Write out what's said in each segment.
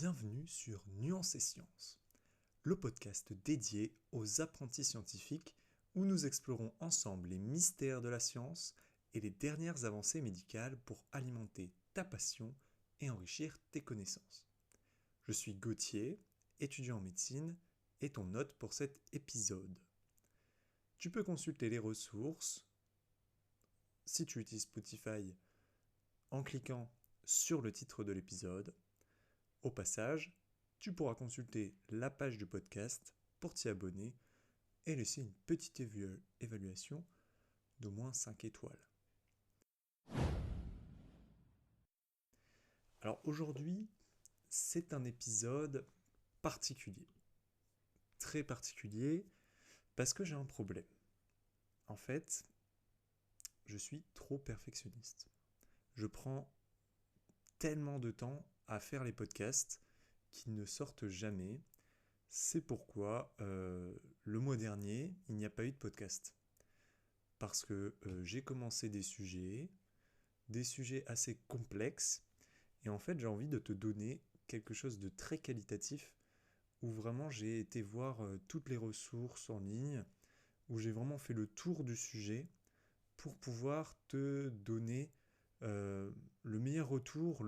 Bienvenue sur Nuances et Sciences, le podcast dédié aux apprentis scientifiques où nous explorons ensemble les mystères de la science et les dernières avancées médicales pour alimenter ta passion et enrichir tes connaissances. Je suis Gauthier, étudiant en médecine, et ton hôte pour cet épisode. Tu peux consulter les ressources, si tu utilises Spotify, en cliquant sur le titre de l'épisode. Au passage, tu pourras consulter la page du podcast pour t'y abonner et laisser une petite évaluation d'au moins 5 étoiles. Alors aujourd'hui, c'est un épisode particulier. Très particulier parce que j'ai un problème. En fait, je suis trop perfectionniste. Je prends tellement de temps à faire les podcasts qui ne sortent jamais. C'est pourquoi le mois dernier, il n'y a pas eu de podcast. Parce que j'ai commencé des sujets assez complexes, et en fait j'ai envie de te donner quelque chose de très qualitatif, où vraiment j'ai été voir toutes les ressources en ligne, où j'ai vraiment fait le tour du sujet, pour pouvoir te donner le meilleur retour,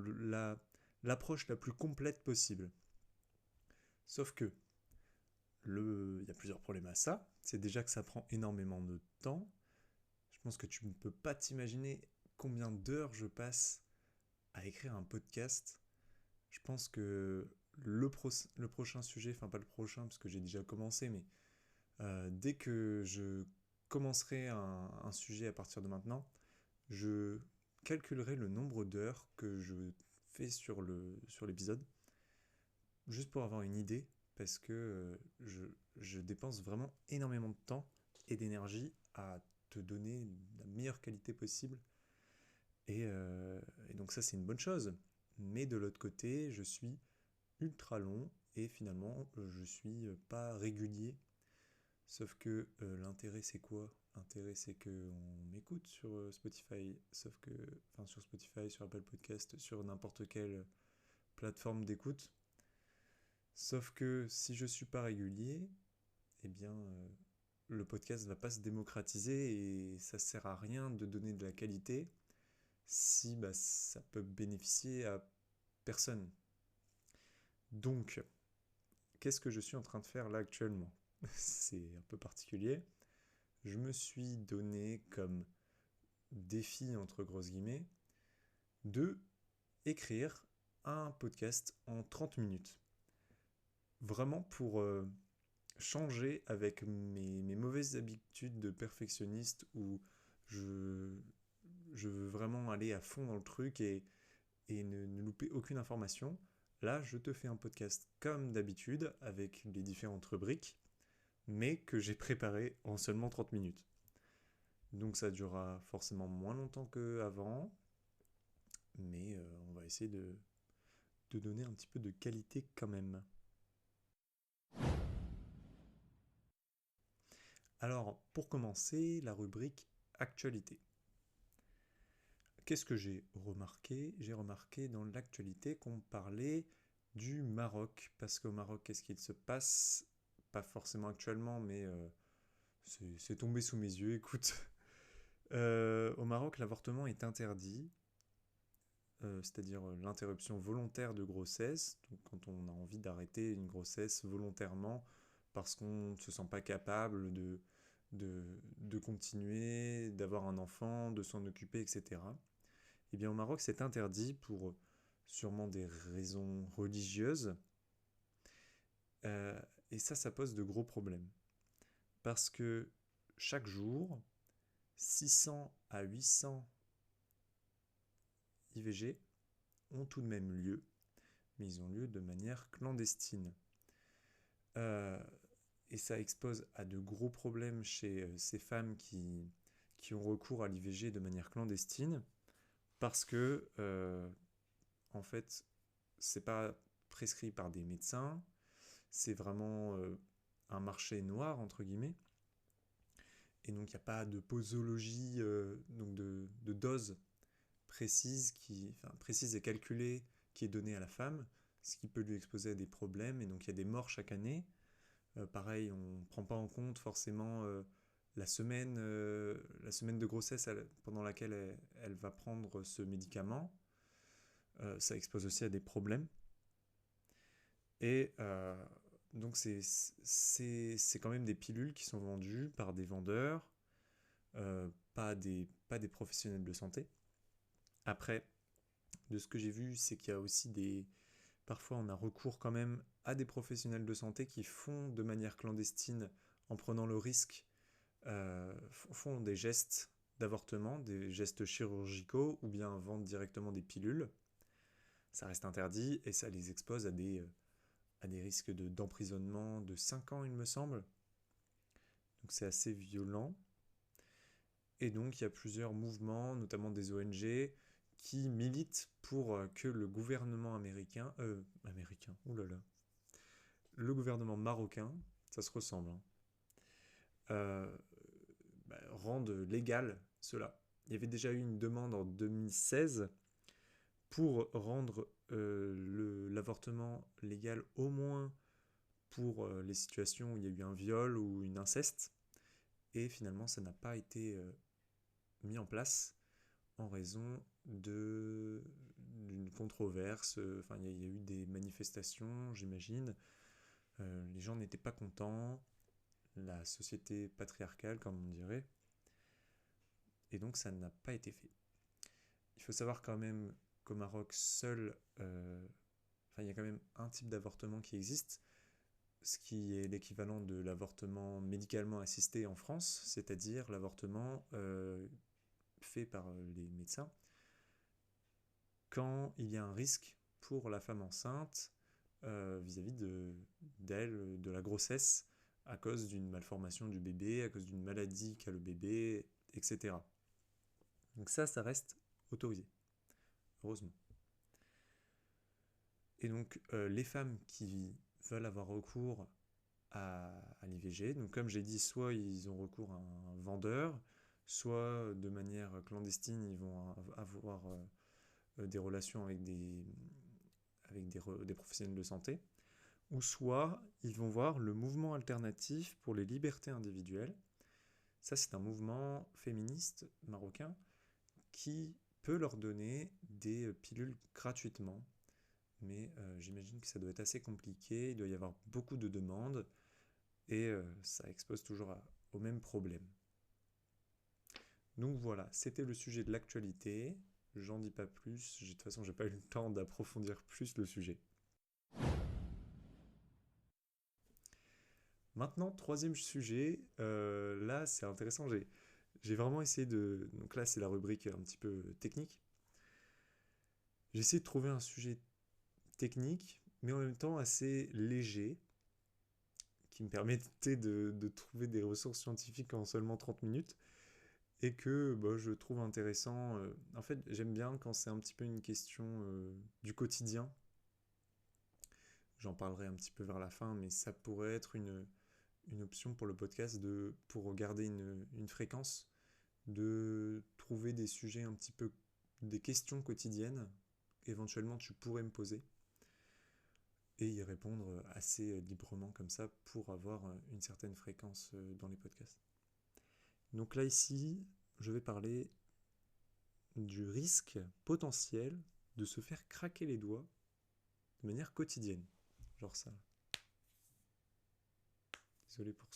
l'approche la plus complète possible. Sauf que, il y a plusieurs problèmes à ça. C'est déjà que ça prend énormément de temps. Je pense que tu ne peux pas t'imaginer combien d'heures je passe à écrire un podcast. Je pense que le prochain sujet, enfin pas le prochain parce que j'ai déjà commencé, mais dès que je commencerai un sujet à partir de maintenant, je calculerai le nombre d'heures que je fais sur l'épisode, juste pour avoir une idée, parce que je dépense vraiment énormément de temps et d'énergie à te donner la meilleure qualité possible. Et donc ça, c'est une bonne chose. Mais de l'autre côté, je suis ultra long et finalement, je suis pas régulier. Sauf que l'intérêt, c'est quoi? L'intérêt, c'est qu'on m'écoute sur Spotify. Sauf que, enfin, sur Spotify, sur Apple Podcast, sur n'importe quelle plateforme d'écoute. Sauf que si je suis pas régulier, eh bien, le podcast va pas se démocratiser et ça sert à rien de donner de la qualité si ça peut bénéficier à personne. Donc, qu'est-ce que je suis en train de faire là actuellement? C'est un peu particulier. Je me suis donné comme défi, entre grosses guillemets, de écrire un podcast en 30 minutes. Vraiment pour changer avec mes mauvaises habitudes de perfectionniste où je, je veux vraiment aller à fond dans le truc et ne louper aucune information. Là, je te fais un podcast comme d'habitude, avec les différentes rubriques, mais que j'ai préparé en seulement 30 minutes. Donc ça durera forcément moins longtemps qu'avant, mais on va essayer de donner un petit peu de qualité quand même. Alors, pour commencer, la rubrique actualité. Qu'est-ce que j'ai remarqué? J'ai remarqué dans l'actualité qu'on parlait du Maroc. Parce qu'au Maroc, qu'est-ce qu'il se passe? Pas forcément actuellement, mais c'est tombé sous mes yeux, écoute. Au Maroc, l'avortement est interdit, c'est-à-dire l'interruption volontaire de grossesse. Donc quand on a envie d'arrêter une grossesse volontairement parce qu'on ne se sent pas capable de continuer, d'avoir un enfant, de s'en occuper, etc. Eh bien, au Maroc, c'est interdit pour sûrement des raisons religieuses. Et ça pose de gros problèmes. Parce que chaque jour, 600 à 800 IVG ont tout de même lieu, mais ils ont lieu de manière clandestine. Euh, et ça expose à de gros problèmes chez ces femmes qui ont recours à l'IVG de manière clandestine, parce que, en fait, c'est pas prescrit par des médecins, c'est vraiment un marché noir, entre guillemets. Et donc, il n'y a pas de posologie, donc de dose précise, précise et calculée qui est donnée à la femme. ce qui peut lui exposer à des problèmes, et donc il y a des morts chaque année. Pareil, on ne prend pas en compte forcément la semaine de grossesse pendant laquelle elle va prendre ce médicament. Ça expose aussi à des problèmes. Et donc c'est quand même des pilules qui sont vendues par des vendeurs, pas des professionnels de santé. Après, de ce que j'ai vu, c'est qu'il y a aussi parfois on a recours quand même à des professionnels de santé qui font de manière clandestine, en prenant le risque, font des gestes d'avortement, des gestes chirurgicaux, ou bien vendent directement des pilules. Ça reste interdit et ça les expose à des risques d'emprisonnement de 5 ans, il me semble. Donc c'est assez violent. Et donc il y a plusieurs mouvements, notamment des ONG, qui militent pour que le gouvernement oulala, le gouvernement marocain, ça se ressemble, hein, euh, rende légal cela. Il y avait déjà eu une demande en 2016 pour rendre l'avortement légal au moins pour les situations où il y a eu un viol ou une inceste. Et finalement, ça n'a pas été mis en place en raison d'une controverse. Enfin, il y a eu des manifestations, j'imagine. Les gens n'étaient pas contents. La société patriarcale, comme on dirait. Et donc, ça n'a pas été fait. Il faut savoir quand même qu'au Maroc, il y a quand même un type d'avortement qui existe, ce qui est l'équivalent de l'avortement médicalement assisté en France, c'est-à-dire l'avortement fait par les médecins quand il y a un risque pour la femme enceinte vis-à-vis d'elle, de la grossesse, à cause d'une malformation du bébé, à cause d'une maladie qu'a le bébé, etc. Donc ça reste autorisé, heureusement. Et donc les femmes qui veulent avoir recours à l'IVG, donc comme j'ai dit, soit ils ont recours à un vendeur, soit de manière clandestine, ils vont avoir des relations avec des professionnels de santé, ou soit ils vont voir le mouvement alternatif pour les libertés individuelles. Ça, c'est un mouvement féministe marocain qui peut leur donner des pilules gratuitement. Mais j'imagine que ça doit être assez compliqué, il doit y avoir beaucoup de demandes, et ça expose toujours au même problème. Donc voilà, c'était le sujet de l'actualité. J'en dis pas plus, de toute façon j'ai pas eu le temps d'approfondir plus le sujet. Maintenant, troisième sujet, là c'est intéressant, j'ai vraiment essayé de... Donc là c'est la rubrique un petit peu technique. J'ai essayé de trouver un sujet technique, mais en même temps assez léger, qui me permettait de trouver des ressources scientifiques en seulement 30 minutes, et que je trouve intéressant. En fait, j'aime bien quand c'est un petit peu une question du quotidien. J'en parlerai un petit peu vers la fin, mais ça pourrait être une option pour le podcast pour garder une fréquence, de trouver des sujets un petit peu, des questions quotidiennes, éventuellement tu pourrais me poser, et y répondre assez librement comme ça pour avoir une certaine fréquence dans les podcasts. Donc là ici, je vais parler du risque potentiel de se faire craquer les doigts de manière quotidienne. Genre ça. Désolé pour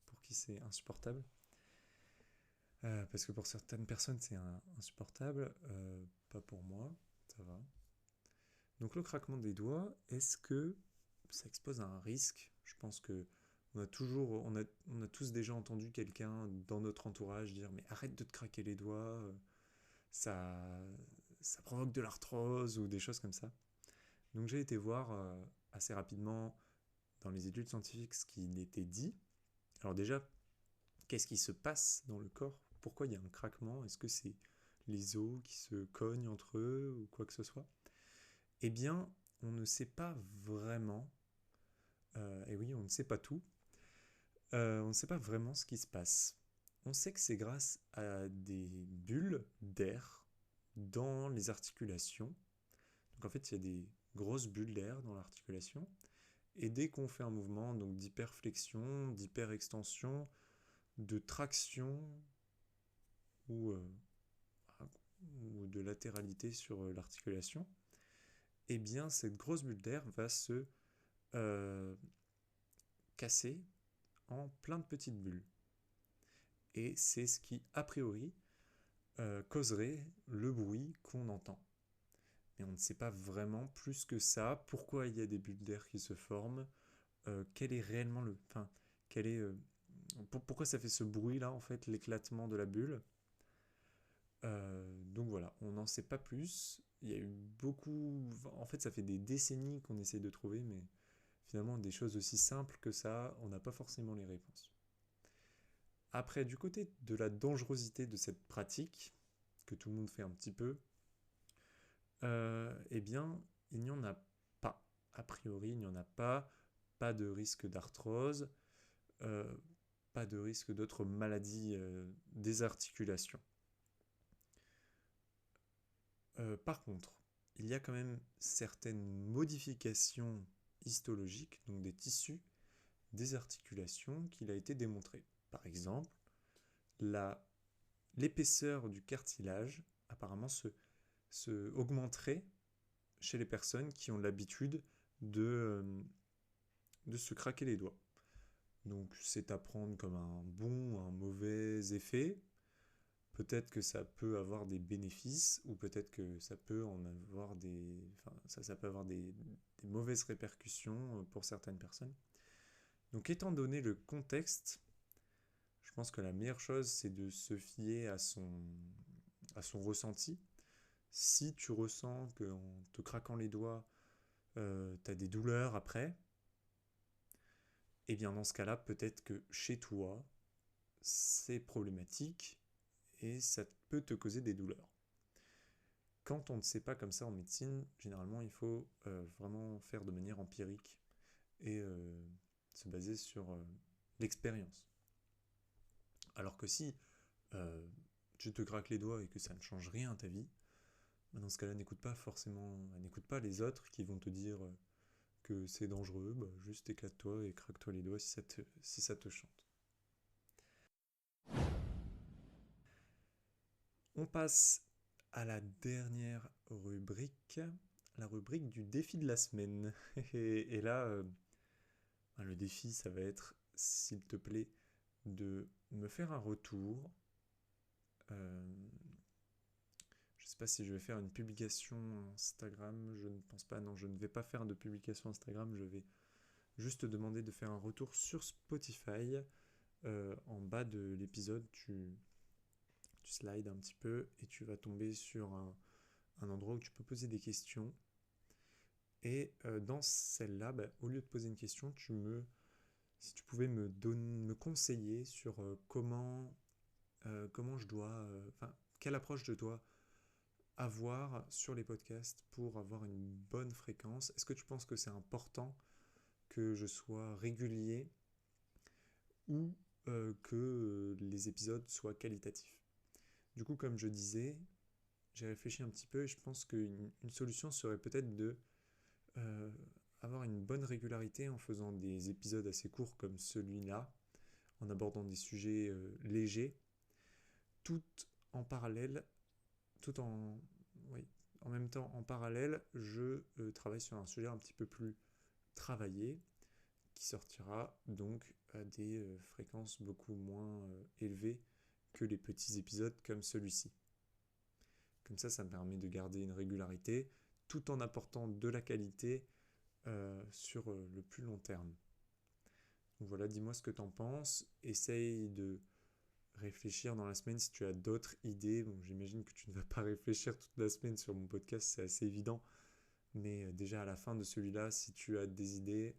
pour qui c'est insupportable. Parce que pour certaines personnes c'est insupportable. Pas pour moi, ça va. Donc le craquement des doigts, est-ce que ça expose à un risque? Je pense que on a tous déjà entendu quelqu'un dans notre entourage dire mais arrête de te craquer les doigts, ça, ça provoque de l'arthrose ou des choses comme ça. Donc j'ai été voir assez rapidement dans les études scientifiques ce qu'il était dit. Alors déjà, qu'est-ce qui se passe dans le corps? Pourquoi il y a un craquement? Est-ce que c'est les os qui se cognent entre eux ou quoi que ce soit? Eh bien, on ne sait pas vraiment, et oui, on ne sait pas tout, on ne sait pas vraiment ce qui se passe. On sait que c'est grâce à des bulles d'air dans les articulations. Donc en fait, il y a des grosses bulles d'air dans l'articulation. Et dès qu'on fait un mouvement donc d'hyperflexion, d'hyperextension, de traction ou, ou de latéralité sur l'articulation, eh bien cette grosse bulle d'air va se euh, casser en plein de petites bulles. Et c'est ce qui, a priori, causerait le bruit qu'on entend. Mais on ne sait pas vraiment plus que ça pourquoi il y a des bulles d'air qui se forment, quel est réellement le... Enfin, quel est... pourquoi ça fait ce bruit-là, en fait, l'éclatement de la bulle. Donc voilà, on n'en sait pas plus. Il y a eu beaucoup... En fait, ça fait des décennies qu'on essaie de trouver, mais finalement, des choses aussi simples que ça, on n'a pas forcément les réponses. Après, du côté de la dangerosité de cette pratique, que tout le monde fait un petit peu, eh bien, il n'y en a pas. A priori, il n'y en a pas. Pas de risque d'arthrose, euh, pas de risque d'autres maladies des articulations. Par contre, il y a quand même certaines modifications histologiques, donc des tissus, des articulations, qu'il a été démontré. Par exemple, l'épaisseur du cartilage apparemment se augmenterait chez les personnes qui ont l'habitude de se craquer les doigts. Donc c'est à prendre comme un bon ou un mauvais effet. Peut-être que ça peut avoir des bénéfices ou peut-être que ça peut en avoir ça peut avoir des mauvaises répercussions pour certaines personnes. Donc étant donné le contexte, je pense que la meilleure chose c'est de se fier à son ressenti. Si tu ressens qu'en te craquant les doigts, tu as des douleurs après, et bien dans ce cas-là, peut-être que chez toi, c'est problématique et ça peut te causer des douleurs. Quand on ne sait pas comme ça en médecine, généralement il faut vraiment faire de manière empirique et se baser sur l'expérience. Alors que si tu te craques les doigts et que ça ne change rien à ta vie, dans ce cas-là, n'écoute pas les autres qui vont te dire que c'est dangereux, juste éclate-toi et craque-toi les doigts si ça te chante. On passe à la dernière rubrique, la rubrique du défi de la semaine. Et là, le défi, ça va être, s'il te plaît, de me faire un retour. Je ne sais pas si je vais faire une publication Instagram, je ne pense pas, non, je ne vais pas faire de publication Instagram, je vais juste te demander de faire un retour sur Spotify. En bas de l'épisode, tu slides un petit peu et tu vas tomber sur un endroit où tu peux poser des questions. Et dans celle-là, au lieu de poser une question, si tu pouvais me conseiller sur comment je dois, quelle approche je dois avoir sur les podcasts pour avoir une bonne fréquence. Est-ce que tu penses que c'est important que je sois régulier ou que les épisodes soient qualitatifs? Du coup, comme je disais, j'ai réfléchi un petit peu et je pense qu'une solution serait peut-être de euh, avoir une bonne régularité en faisant des épisodes assez courts comme celui-là, en abordant des sujets légers, tout en parallèle, tout en, oui, en même temps en parallèle, je travaille sur un sujet un petit peu plus travaillé qui sortira donc à des fréquences beaucoup moins élevées que les petits épisodes comme celui-ci. Comme ça me permet de garder une régularité tout en apportant de la qualité sur le plus long terme. Donc voilà, dis-moi ce que tu en penses. Essaye de réfléchir dans la semaine si tu as d'autres idées. Bon, j'imagine que tu ne vas pas réfléchir toute la semaine sur mon podcast, c'est assez évident. Mais déjà à la fin de celui-là, si tu as des idées,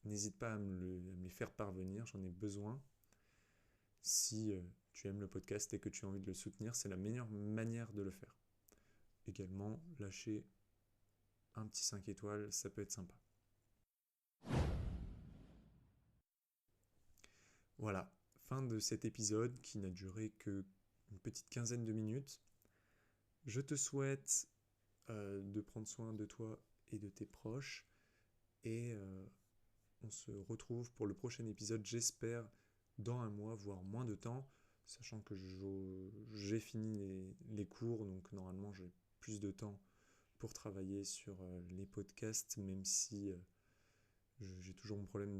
n'hésite pas à me les faire parvenir, j'en ai besoin. Si tu aimes le podcast et que tu as envie de le soutenir, c'est la meilleure manière de le faire. Également, lâcher un petit 5 étoiles, ça peut être sympa. Voilà, fin de cet épisode qui n'a duré que une petite quinzaine de minutes. Je te souhaite de prendre soin de toi et de tes proches. Et on se retrouve pour le prochain épisode, j'espère, dans un mois, voire moins de temps, sachant que j'ai fini les cours, donc normalement j'ai plus de temps pour travailler sur les podcasts, même si j'ai toujours mon problème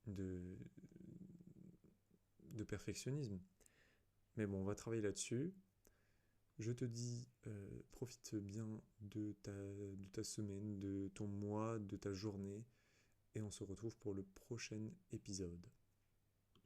de, de perfectionnisme. Mais bon, on va travailler là-dessus. Je te dis, profite bien de ta semaine, de ton mois, de ta journée, et on se retrouve pour le prochain épisode.